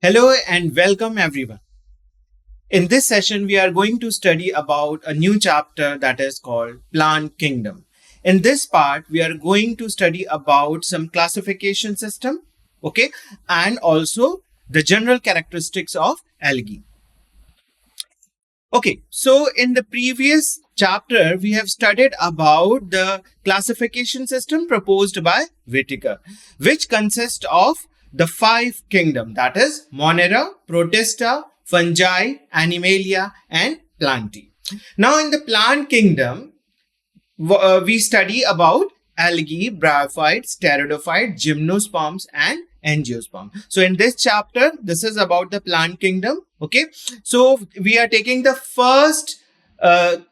Hello and welcome everyone. In this session, we are going to study about a new chapter that is called Plant Kingdom. In this part, we are going to study about some classification system, okay, and also the general characteristics of algae. Okay, so in the previous chapter, we have studied about the classification system proposed by Whittaker, which consists of the five kingdom, that is Monera, Protista, Fungi, Animalia, and Plantae. Now, in the plant kingdom, we study about algae, bryophytes, pteridophytes, gymnosperms, and angiosperm. So in this chapter, this is about the plant kingdom. Okay, so we are taking the first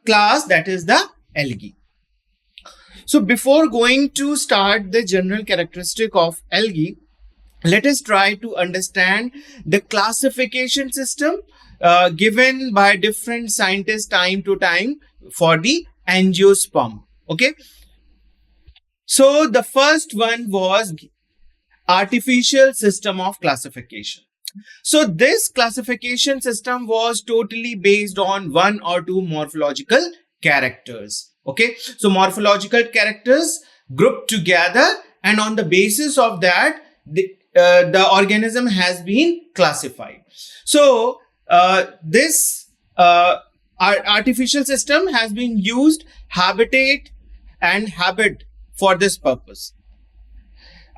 class, that is the algae. So before going to start the general characteristic of algae, let us try to understand the classification system given by different scientists time to time for the angiosperm. Okay, so the first one was artificial system of classification. So this classification system was totally based on one or two morphological characters. Okay, so morphological characters grouped together, and on the basis of that, the organism has been classified. So this artificial system has been used habitat and habit for this purpose.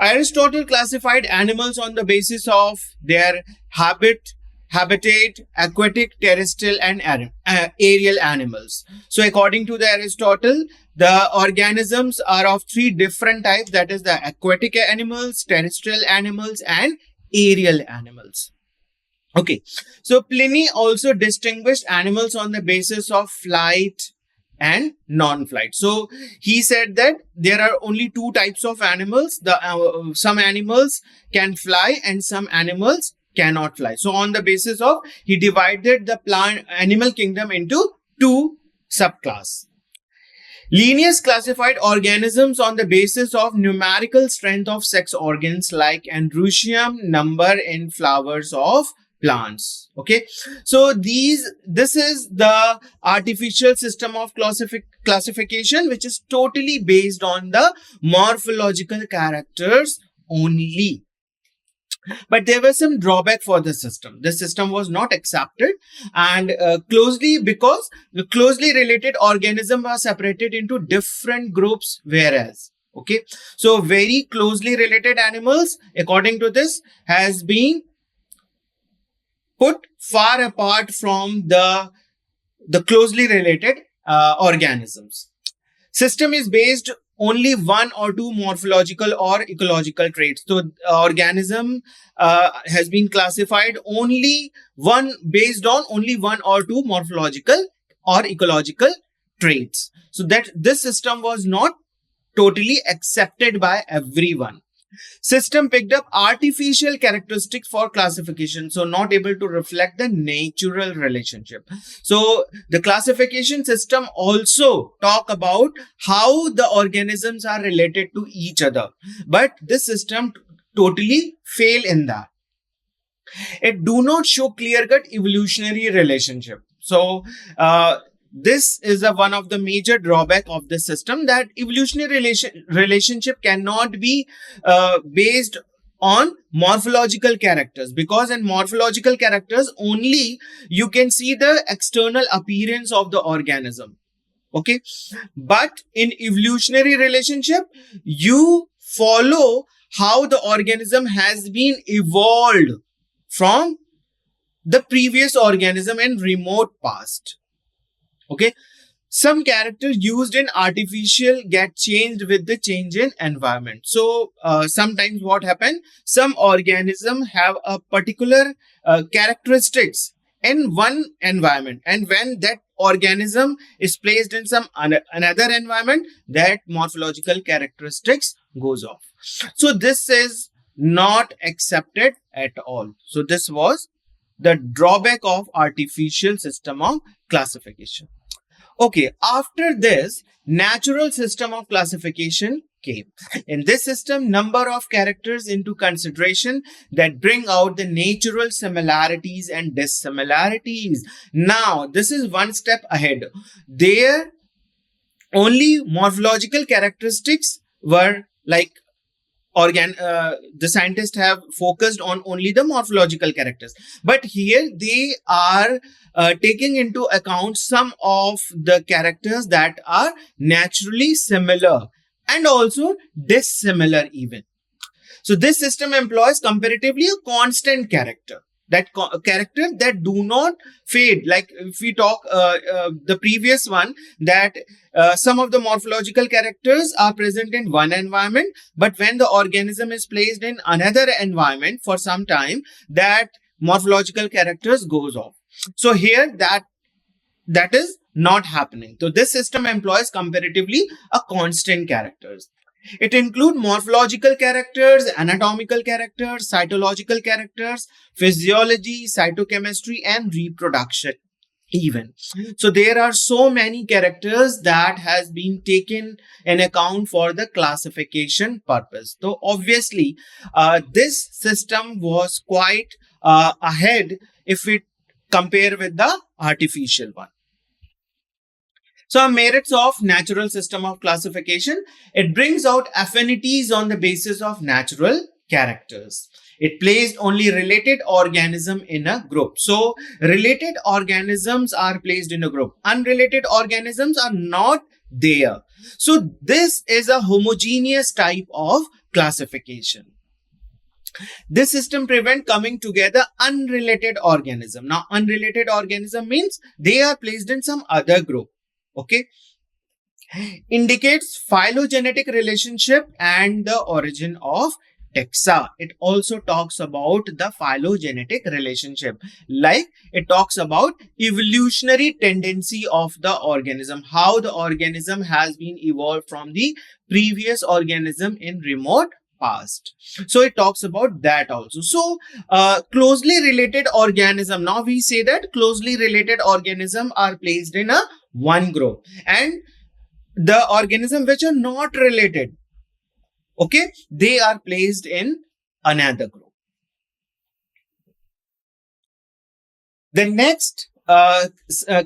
Aristotle classified animals on the basis of their habitat, aquatic, terrestrial, and aerial animals. So according to the Aristotle, the organisms are of three different types, that is the aquatic animals, terrestrial animals, and aerial animals. Okay, so Pliny also distinguished animals on the basis of flight and non-flight. So he said that there are only two types of animals. Some animals can fly and some animals cannot fly. So on the basis of, he divided the animal kingdom into two subclasses. Linnaeus classified organisms on the basis of numerical strength of sex organs like androecium number in flowers of plants. Okay, so this is the artificial system of classification, which is totally based on the morphological characters only. But there was some drawback for the system. The system was not accepted, and because the closely related organisms are separated into different groups, whereas okay, so very closely related animals, according to this, has been put far apart from the closely related organisms. System is based only one or two morphological or ecological traits. So organism has been classified based on only one or two morphological or ecological traits. So that this system was not totally accepted by everyone. System picked up artificial characteristics for classification, so not able to reflect the natural relationship. So the classification system also talk about how the organisms are related to each other, but this system totally fail in that. It do not show clear-cut evolutionary relationship. So this is one of the major drawback of the system, that evolutionary relationship cannot be based on morphological characters, because in morphological characters only you can see the external appearance of the organism. Okay, but in evolutionary relationship, you follow how the organism has been evolved from the previous organism in remote past. Okay, some characters used in artificial get changed with the change in environment. So sometimes what happen, some organism have a particular characteristics in one environment, and when that organism is placed in some another environment, that morphological characteristics goes off. So this is not accepted at all. So this was the drawback of artificial system of classification. Okay, after this, natural system of classification came. In this system, number of characters into consideration that bring out the natural similarities and dissimilarities. Now, this is one step ahead. There, only morphological characteristics were like the scientists have focused on only the morphological characters, but here they are taking into account some of the characters that are naturally similar and also dissimilar even. So this system employs comparatively a constant character, that character that do not fade. Like if we talk the previous one, that some of the morphological characters are present in one environment, but when the organism is placed in another environment for some time, that morphological characters goes off. So here that is not happening. So this system employs comparatively a constant characters. It includes morphological characters, anatomical characters, cytological characters, physiology, cytochemistry, and reproduction even. So there are so many characters that has been taken in account for the classification purpose. So obviously, this system was quite ahead if we compare with the artificial one. So, merits of natural system of classification: it brings out affinities on the basis of natural characters. It placed only related organism in a group. So, related organisms are placed in a group. Unrelated organisms are not there. So, this is a homogeneous type of classification. This system prevent coming together unrelated organism. Now, unrelated organism means they are placed in some other group. Okay, indicates phylogenetic relationship and the origin of taxa. It also talks about the phylogenetic relationship, like it talks about evolutionary tendency of the organism, how the organism has been evolved from the previous organism in remote past. So it talks about that also. So closely related organism, now we say that closely related organism are placed in a one group, and the organism which are not related, okay, they are placed in another group. The next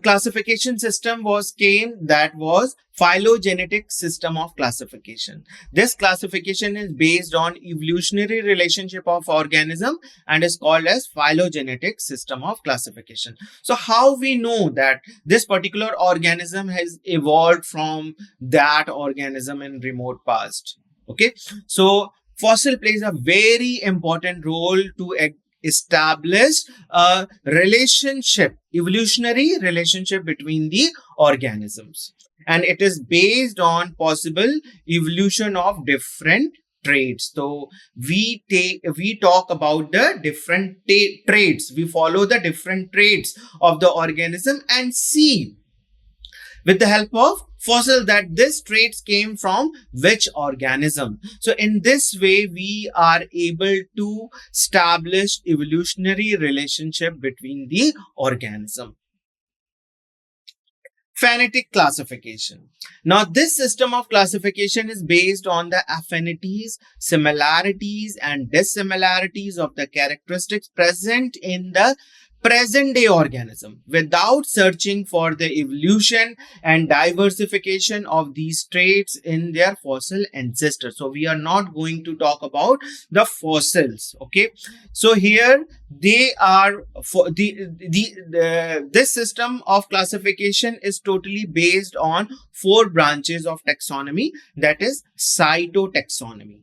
classification system that was phylogenetic system of classification. This classification is based on evolutionary relationship of organism and is called as phylogenetic system of classification. So how we know that this particular organism has evolved from that organism in remote past? Okay, so fossil plays a very important role to establish a relationship, evolutionary relationship between the organisms, and it is based on possible evolution of different traits. So we talk about the different traits, we follow the different traits of the organism and see with the help of fossil that this traits came from which organism. So in this way we are able to establish evolutionary relationship between the organism. Phenetic classification. Now this system of classification is based on the affinities, similarities and dissimilarities of the characteristics present in the present day organism without searching for the evolution and diversification of these traits in their fossil ancestors. So we are not going to talk about the fossils. Okay, so here they are for this system of classification is totally based on 4 branches of taxonomy, that is cytotaxonomy,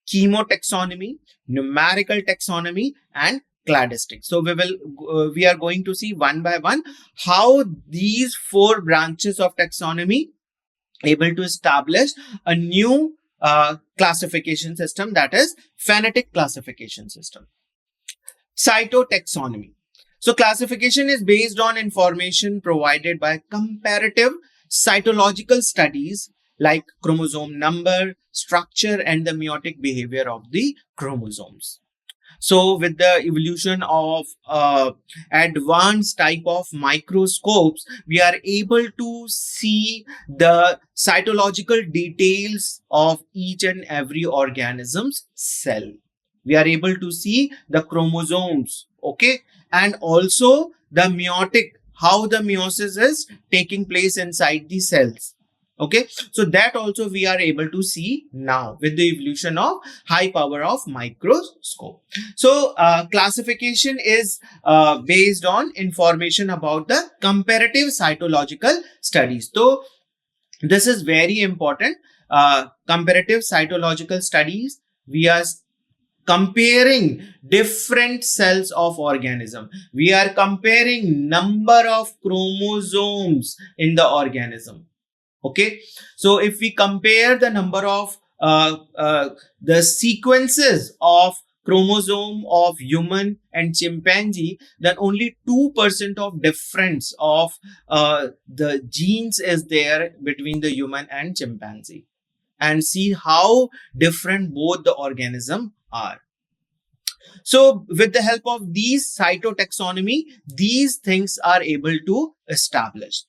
chemotaxonomy, numerical taxonomy and cladistic. So we are going to see one by one how these 4 branches of taxonomy able to establish a new classification system, that is phenetic classification system. Cytotaxonomy. So classification is based on information provided by comparative cytological studies like chromosome number, structure and the meiotic behavior of the chromosomes. So with the evolution of advanced type of microscopes, we are able to see the cytological details of each and every organism's cell. We are able to see the chromosomes, okay, and also the meiotic, how the meiosis is taking place inside the cells. Okay, so that also we are able to see now with the evolution of high power of microscope. So classification is based on information about the comparative cytological studies. So this is very important. Comparative cytological studies, we are comparing different cells of organism. We are comparing number of chromosomes in the organism. Okay, so if we compare the number of the sequences of chromosome of human and chimpanzee, then only 2% of difference of the genes is there between the human and chimpanzee, and see how different both the organism are. So with the help of these cytotaxonomy, these things are able to establish.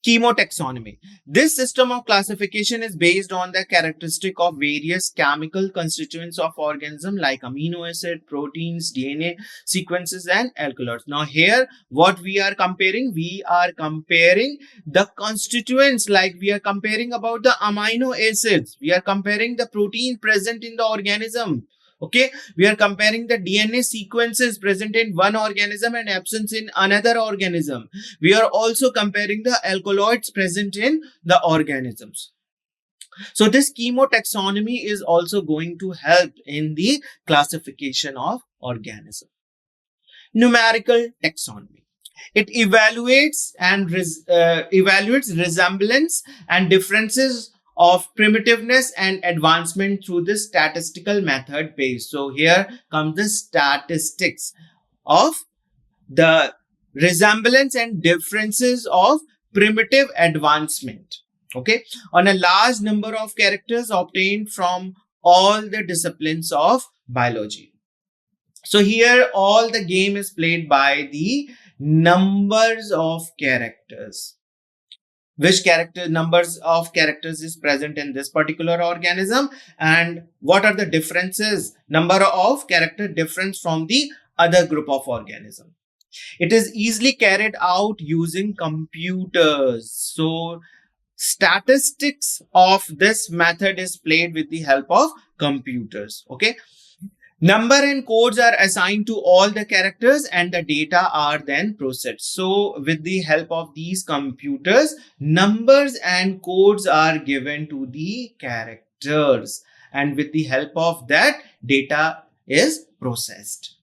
Chemotaxonomy. This system of classification is based on the characteristic of various chemical constituents of organism like amino acid, proteins, DNA sequences, and alkaloids. Now here, what we are comparing the constituents, like we are comparing about the amino acids. We are comparing the protein present in the organism. Okay, we are comparing the DNA sequences present in one organism and absence in another organism. We are also comparing the alkaloids present in the organisms. So this chemotaxonomy is also going to help in the classification of organism. Numerical taxonomy. It evaluates resemblance and differences of primitiveness and advancement through the statistical method base. So here comes the statistics of the resemblance and differences of primitive advancement. Okay, on a large number of characters obtained from all the disciplines of biology. So here all the game is played by the numbers of characters. Which numbers of characters is present in this particular organism, and what are the differences, number of character difference from the other group of organism. It is easily carried out using computers. So statistics of this method is played with the help of computers. Okay, number and codes are assigned to all the characters and the data are then processed. So with the help of these computers, numbers and codes are given to the characters, and with the help of that, data is processed.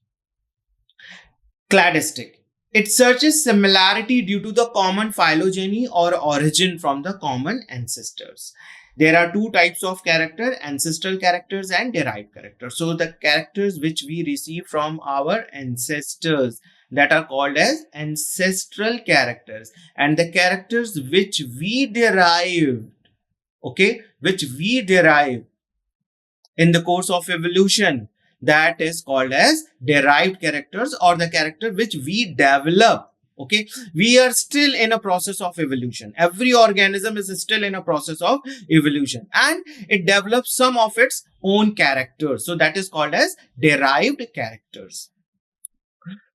Cladistic. It searches similarity due to the common phylogeny or origin from the common ancestors. There are two types of character, ancestral characters and derived characters. So the characters which we receive from our ancestors, that are called as ancestral characters, and the characters which we derived, okay, which we derive in the course of evolution, that is called as derived characters, or the character which we develop. Okay, we are still in a process of evolution. Every organism is still in a process of evolution, and it develops some of its own characters. So that is called as derived characters.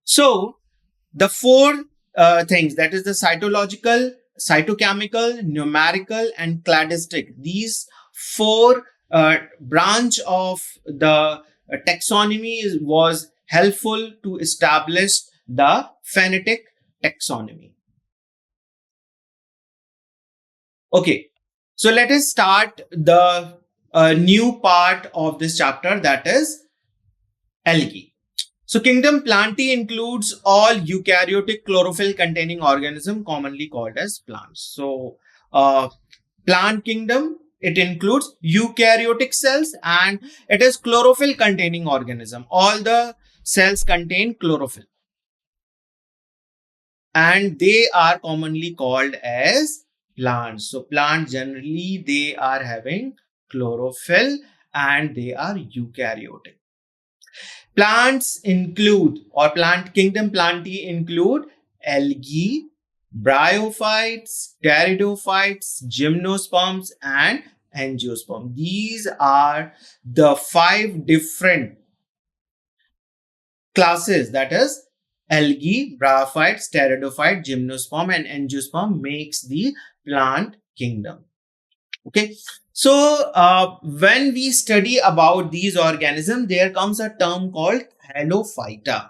So the four things, that is the cytological, cytochemical, numerical, and cladistic, these four branch of the taxonomy was helpful to establish the phenetic taxonomy. Okay, so let us start the new part of this chapter, that is algae. So kingdom Plantae includes all eukaryotic chlorophyll containing organism commonly called as plants. So plant kingdom, it includes eukaryotic cells and it is chlorophyll containing organism. All the cells contain chlorophyll and they are commonly called as plants. So plants generally, they are having chlorophyll and they are eukaryotic. Plants include, or plant kingdom plantae include algae, bryophytes, pteridophytes, gymnosperms, and angiosperm. These are the 5 different classes, that is algae, bryophytes, pteridophyte, gymnosperm, and angiosperm makes the plant kingdom. Okay, so when we study about these organisms, there comes a term called thallophyta.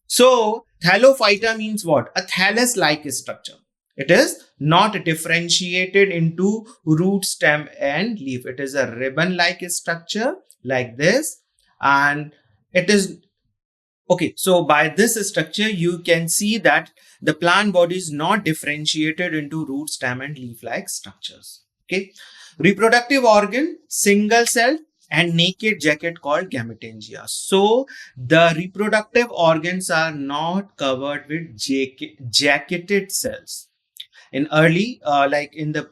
So thallophyta means what? A thallus-like structure. It is not differentiated into root, stem, and leaf. It is a ribbon-like structure like this, and it is okay. So by this structure, you can see that the plant body is not differentiated into root, stem, and leaf-like structures. Okay, reproductive organ, single cell and naked jacket called gametangia. So the reproductive organs are not covered with jacketed cells. In early, like in the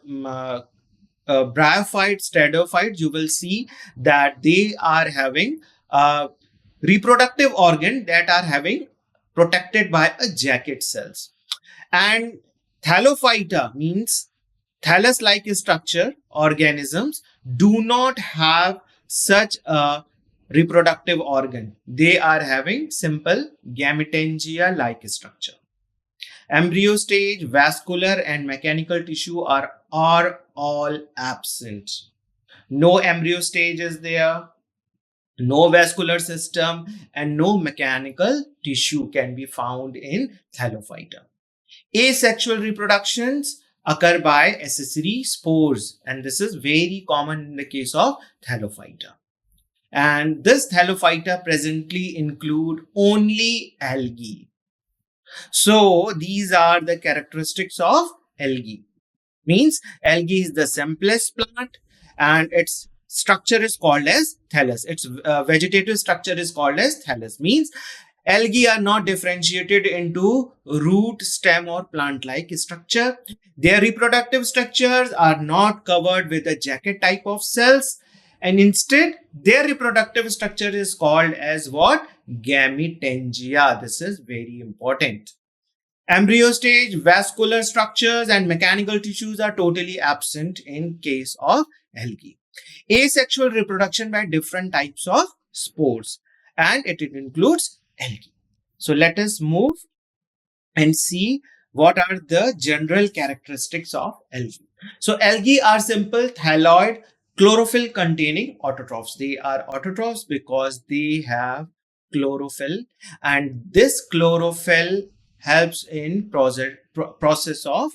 bryophytes, pteridophytes, you will see that they are having reproductive organ that are having protected by a jacket cells. And thallophyta means thallus-like structure organisms do not have such a reproductive organ. They are having simple gametangia-like structure. Embryo stage, vascular and mechanical tissue are all absent. No embryo stage is there, no vascular system, and no mechanical tissue can be found in thallophyta. Asexual reproductions occur by accessory spores, and this is very common in the case of thallophyta. And this thallophyta presently include only algae. So these are the characteristics of algae. Means algae is the simplest plant and its structure is called as thallus. Its vegetative structure is called as thallus. Means algae are not differentiated into root, stem or plant-like structure. Their reproductive structures are not covered with a jacket type of cells, and instead their reproductive structure is called as what? Gametangia. This is very important. Embryo stage, vascular structures and mechanical tissues are totally absent in case of algae. Asexual reproduction by different types of spores, and it includes algae. So let us move and see what are the general characteristics of algae. So algae are simple thalloid chlorophyll containing autotrophs. They are autotrophs because they have chlorophyll, and this chlorophyll helps in process of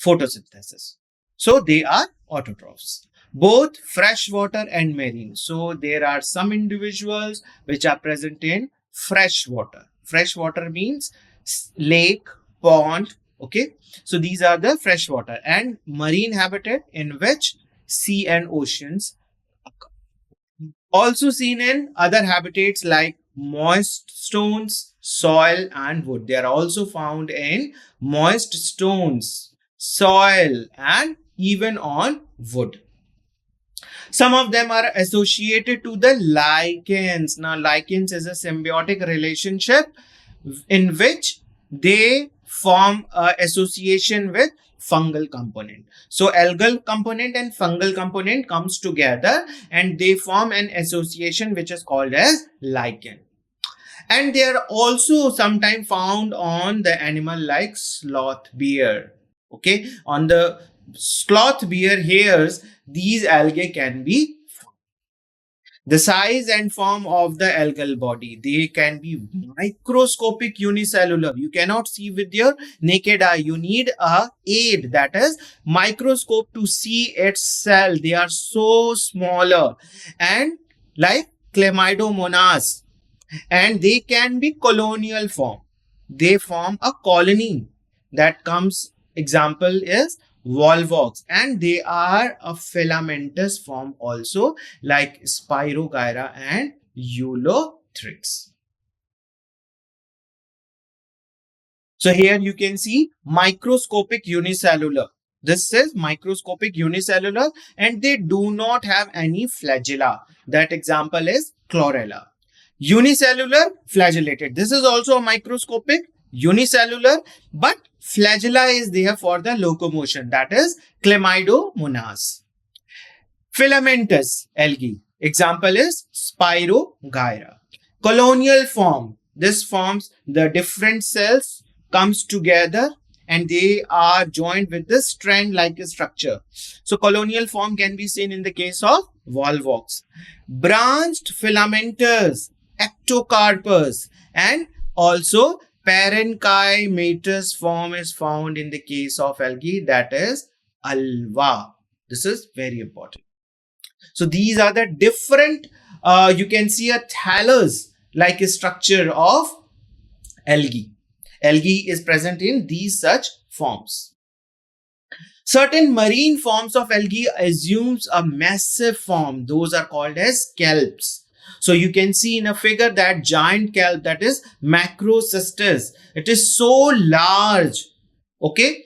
photosynthesis. So they are autotrophs, both freshwater and marine. So there are some individuals which are present in freshwater. Freshwater means lake, pond. Okay, so these are the freshwater, and marine habitat in which sea and oceans occur. Also seen in other habitats like moist stones, soil and wood. They are also found in moist stones, soil and even on wood. Some of them are associated to the lichens. Now lichens is a symbiotic relationship in which they form an association with fungal component. So algal component and fungal component comes together and they form an association which is called as lichen. And they are also sometimes found on the animal like sloth bear. Okay, on the sloth bear hairs, these algae can be. The size and form of the algal body, they can be microscopic unicellular. You cannot see with your naked eye. You need a aid, that is microscope, to see its cell. They are so smaller and like chlamydomonas, and they can be colonial form. They form a colony. That comes example is volvox, and they are a filamentous form also like Spirogyra and Eulothrix. So here you can see microscopic unicellular. This is microscopic unicellular and they do not have any flagella. That example is Chlorella. Unicellular, flagellated. This is also a microscopic, unicellular, but flagella is there for the locomotion. That is Chlamydomonas. Filamentous algae. Example is Spirogyra. Colonial form. This forms the different cells comes together and they are joined with this strand-like structure. So colonial form can be seen in the case of volvox. Branched filamentous, ectocarpus, and also parenchymatous form is found in the case of algae, that is Alva. This is very important. So these are the different, you can see a thallus like a structure of algae. Algae is present in these such forms. Certain marine forms of algae assumes a massive form. Those are called as kelps. So you can see in a figure that giant kelp, that is Macrocystis. It is so large. Okay.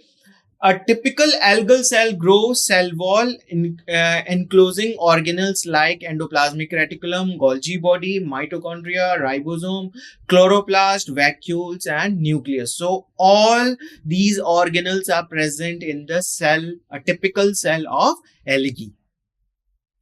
A typical algal cell grows cell wall enclosing organelles like endoplasmic reticulum, Golgi body, mitochondria, ribosome, chloroplast, vacuoles, and nucleus. So all these organelles are present in the cell, a typical cell of algae.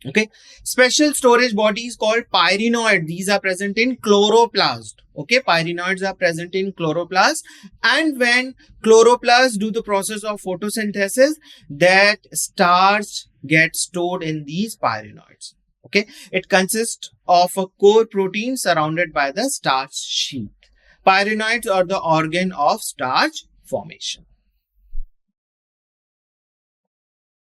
Okay, special storage bodies called pyrenoid. These are present in chloroplast. Okay, pyrenoids are present in chloroplast, and when chloroplasts do the process of photosynthesis, that starch gets stored in these pyrenoids. Okay, it consists of a core protein surrounded by the starch sheath. Pyrenoids are the organ of starch formation.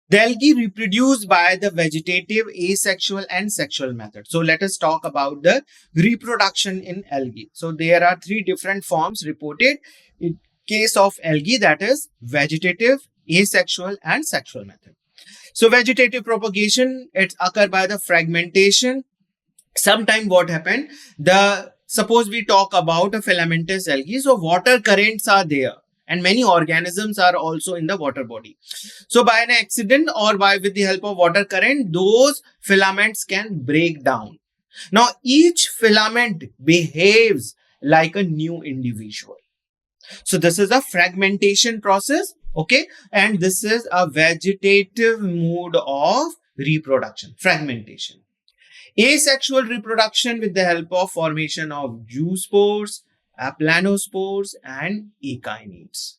The algae reproduce by the vegetative, asexual, and sexual method. So let us talk about the reproduction in algae. So there are three different forms reported in case of algae, that is vegetative, asexual, and sexual method. So vegetative propagation, it occurs by the fragmentation. Sometime what happened, suppose we talk about a filamentous algae, so water currents are there. And many organisms are also in the water body. So by an accident or with the help of water current, those filaments can break down. Now each filament behaves like a new individual. So this is a fragmentation process. Okay. And this is a vegetative mode of reproduction, fragmentation. Asexual reproduction with the help of formation of zoospores, aplanospores, and echinids.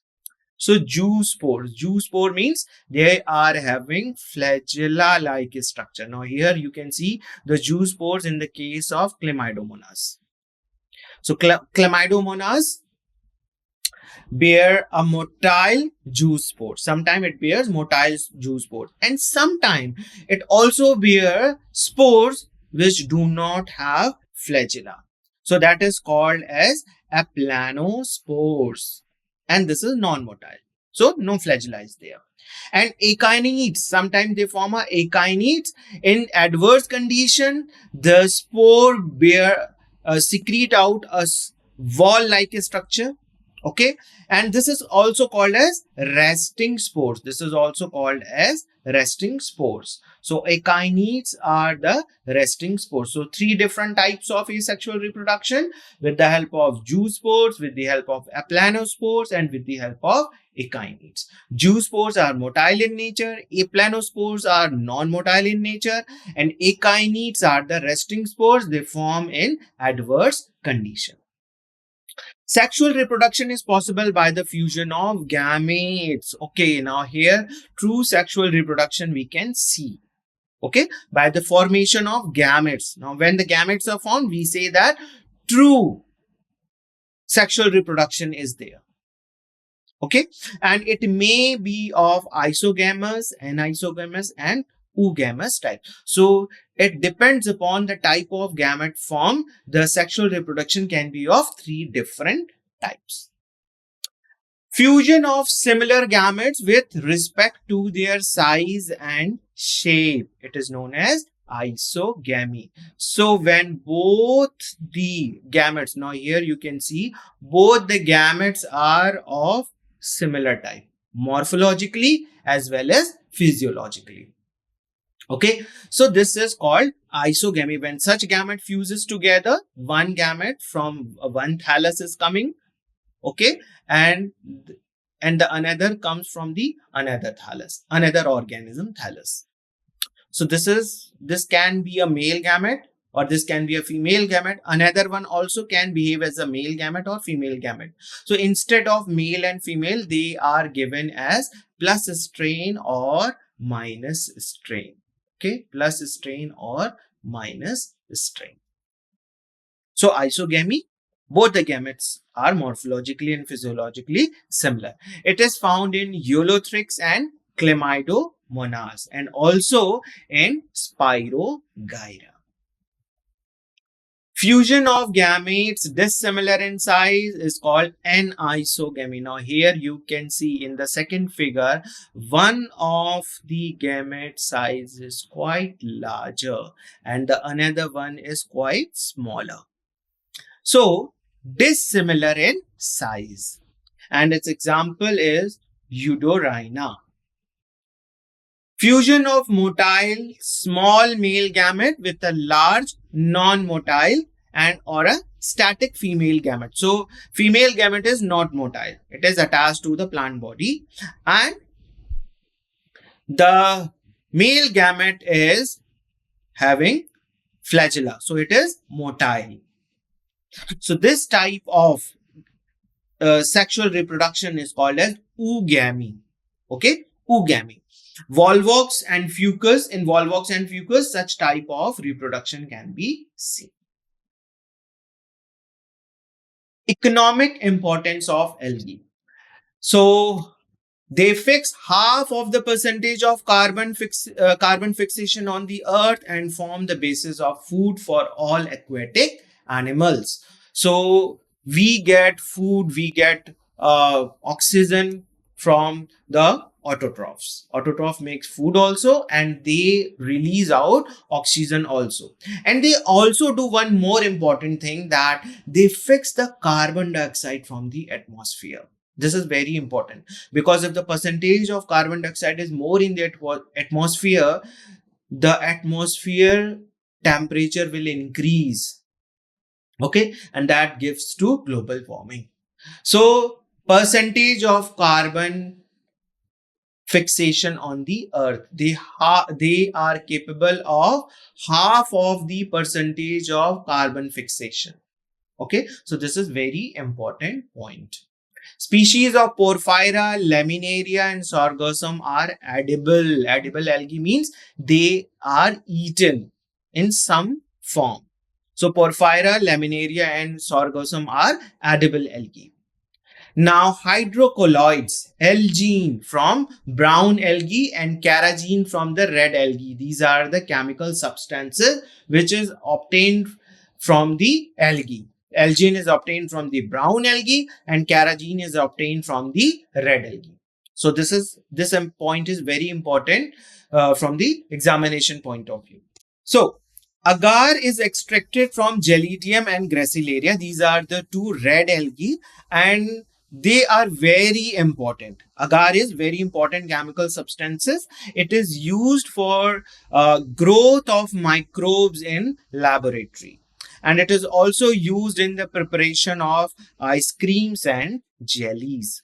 So zoospore means they are having flagella-like structure. Now here you can see the zoospores in the case of Chlamydomonas. So Chlamydomonas bear a motile zoospore. Sometimes it bears motile zoospore, and sometimes it also bears spores which do not have flagella. So that is called as aplanospores, and this is non-motile. So no flagella is there. And echinids, sometimes they form a echinids. In adverse condition, the spore secrete out a wall-like structure. Okay, and this is also called as resting spores. This is also called as resting spores. So echinids are the resting spores. So three different types of asexual reproduction with the help of zoospores, with the help of aplanospores, and with the help of echinids. Zoospores are motile in nature, aplanospores are non-motile in nature, and echinids are the resting spores. They form in adverse condition. Sexual reproduction is possible by the fusion of gametes. Okay, now here true sexual reproduction we can see. Okay, by the formation of gametes. Now when the gametes are formed, we say that true sexual reproduction is there. Okay, and it may be of isogamous, anisogamous, and oogamous type. So it depends upon the type of gamete form. The sexual reproduction can be of three different types. Fusion of similar gametes with respect to their size and shape. It is known as isogamy. So when both the gametes, now here you can see both the gametes are of similar type, morphologically as well as physiologically. Okay, so this is called isogamy. When such gamete fuses together, one gamete from one thallus is coming, okay, and the another comes from the another thallus, another organism thallus. So this can be a male gamete or this can be a female gamete. Another one also can behave as a male gamete or female gamete. So instead of male and female, they are given as plus strain or minus strain. Okay, plus strain or minus strain. So isogamy, both the gametes are morphologically and physiologically similar. It is found in Eulothrix and Chlamydomonas and also in Spirogyra. Fusion of gametes dissimilar in size is called anisogamy. Now here you can see in the second figure, one of the gamete size is quite larger and the another one is quite smaller. So dissimilar in size. And its example is Eudorhina. Fusion of motile small male gamete with a large non-motile and or a static female gamete. So female gamete is not motile. It is attached to the plant body and the male gamete is having flagella. So it is motile. So this type of sexual reproduction is called as oogamy. Okay, oogamy. Volvox and fucus, in volvox and fucus, such type of reproduction can be seen. Economic importance of algae. So they fix half of the percentage of carbon fixation on the earth and form the basis of food for all aquatic animals. So we get food, we get oxygen from the autotrophs. Autotroph makes food also and they release out oxygen also. And they also do one more important thing, that they fix the carbon dioxide from the atmosphere. This is very important because if the percentage of carbon dioxide is more in the atmosphere, the atmosphere temperature will increase. Okay, and that gives to global warming. So percentage of carbon fixation on the earth, they are capable of half of the percentage of carbon fixation. Okay, so this is very important point. Species of Porphyra, Laminaria and Sargassum are edible. Edible algae means they are eaten in some form. So Porphyra, Laminaria and Sargassum are edible algae. Now hydrocolloids, L-gene from brown algae and carrageen from the red algae. These are the chemical substances which is obtained from the algae. L-gene is obtained from the brown algae and carrageen is obtained from the red algae. So this point is very important from the examination point of view. So agar is extracted from Gelidium and Gracilaria. These are the two red algae and they are very important. Agar is very important chemical substances. It is used for growth of microbes in laboratory. And it is also used in the preparation of ice creams and jellies.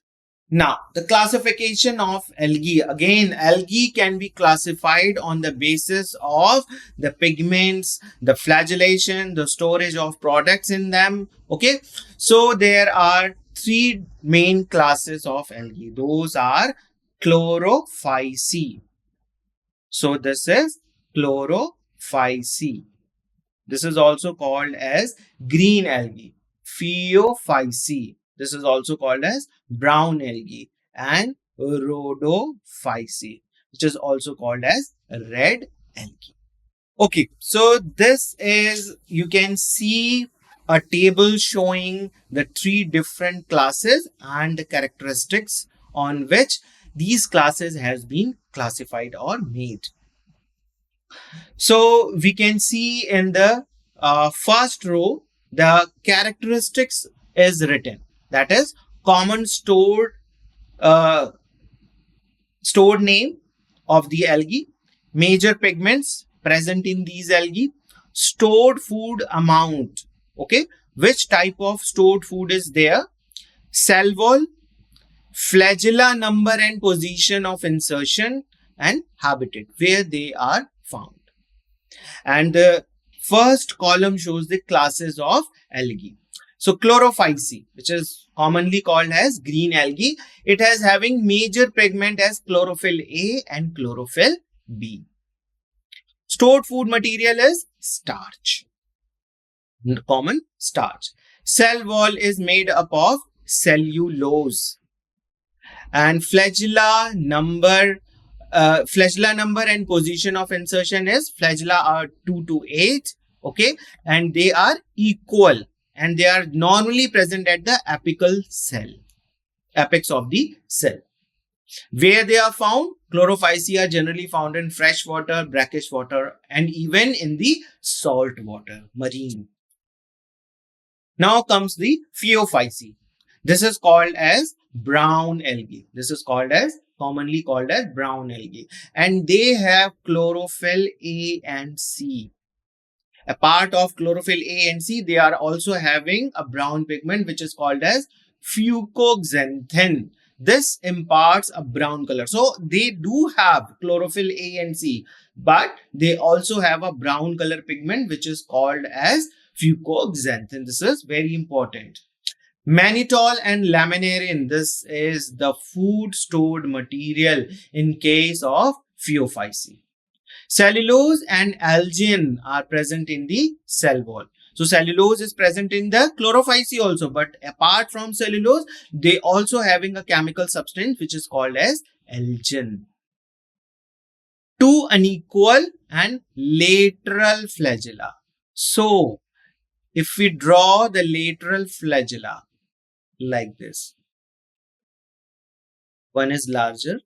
Now, the classification of algae. Again, algae can be classified on the basis of the pigments, the flagellation, the storage of products in them. Okay, so there are three main classes of algae. Those are chlorophyceae. So this is chlorophyceae. This is also called as green algae. Phaeophyceae. This is also called as brown algae, and rhodophyceae, which is also called as red algae. Okay, so this is, you can see a table showing the three different classes and the characteristics on which these classes has been classified or made. So we can see in the first row, the characteristics is written. That is common stored name of the algae, major pigments present in these algae, stored food amount, okay, which type of stored food is there, cell wall, flagella number and position of insertion, and habitat, where they are found. And the first column shows the classes of algae. So chlorophyceae, which is commonly called as green algae, it has having major pigment as chlorophyll A and chlorophyll B. Stored food material is starch, common starch. Cell wall is made up of cellulose, and flagella number and position of insertion is flagella are 2 to 8, okay, and they are equal, and they are normally present at the apex of the cell. Where they are found, chlorophyceae are generally found in fresh water, brackish water, and even in the salt water, marine. Now comes the phaeophyceae. This is called as brown algae. This is commonly called as brown algae, and they have chlorophyll A and C. A part of chlorophyll A and C, they are also having a brown pigment which is called as fucoxanthin. This imparts a brown color. So they do have chlorophyll A and C, but they also have a brown color pigment which is called as fucoxanthin. This is very important. Mannitol and laminarin, this is the food stored material in case of phaeophyceae. Cellulose and algin are present in the cell wall. So cellulose is present in the chlorophyceae also, but apart from cellulose, they also having a chemical substance which is called as algin. Two unequal and lateral flagella. So if we draw the lateral flagella like this, one is larger.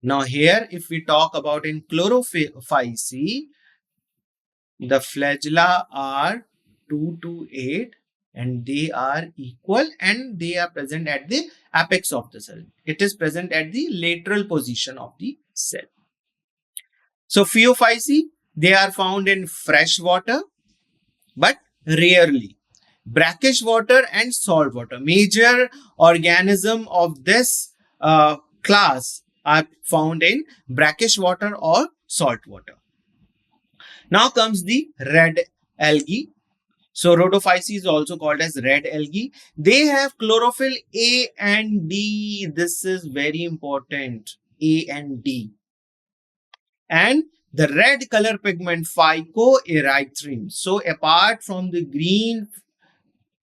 Now here, if we talk about in chlorophyceae, the flagella are 2 to 8, and they are equal, and they are present at the apex of the cell. It is present at the lateral position of the cell. So phaeophyceae, they are found in fresh water, but rarely. Brackish water and salt water. Major organism of this class are found in brackish water or salt water. Now comes the red algae. So rhodophyceae is also called as red algae. They have chlorophyll A and D. This is very important. A and D. And the red color pigment phycoerythrin. So apart from the green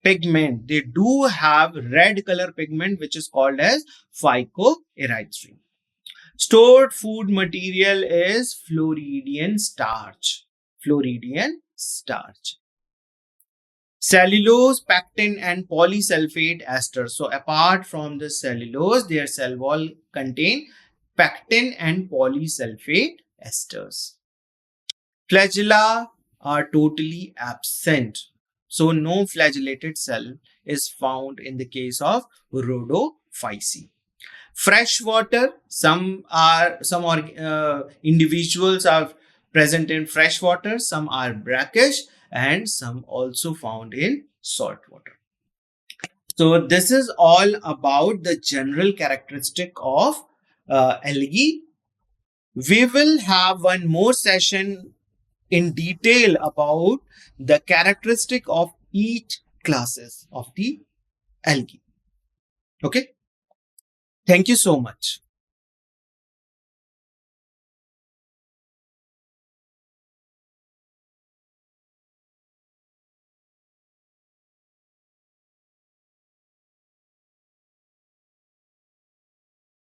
pigment, they do have red color pigment which is called as phycoerythrin. Stored food material is Floridian starch. Floridian starch. Cellulose, pectin, and polysulfate esters. So apart from the cellulose, their cell wall contain pectin and polysulfate esters. Flagella are totally absent. So no flagellated cell is found in the case of rhodophyceae. Fresh water, some individuals are present in fresh water, some are brackish, and some also found in salt water. So this is all about the general characteristic of algae. We will have one more session in detail about the characteristic of each classes of the algae. Okay. Thank you so much.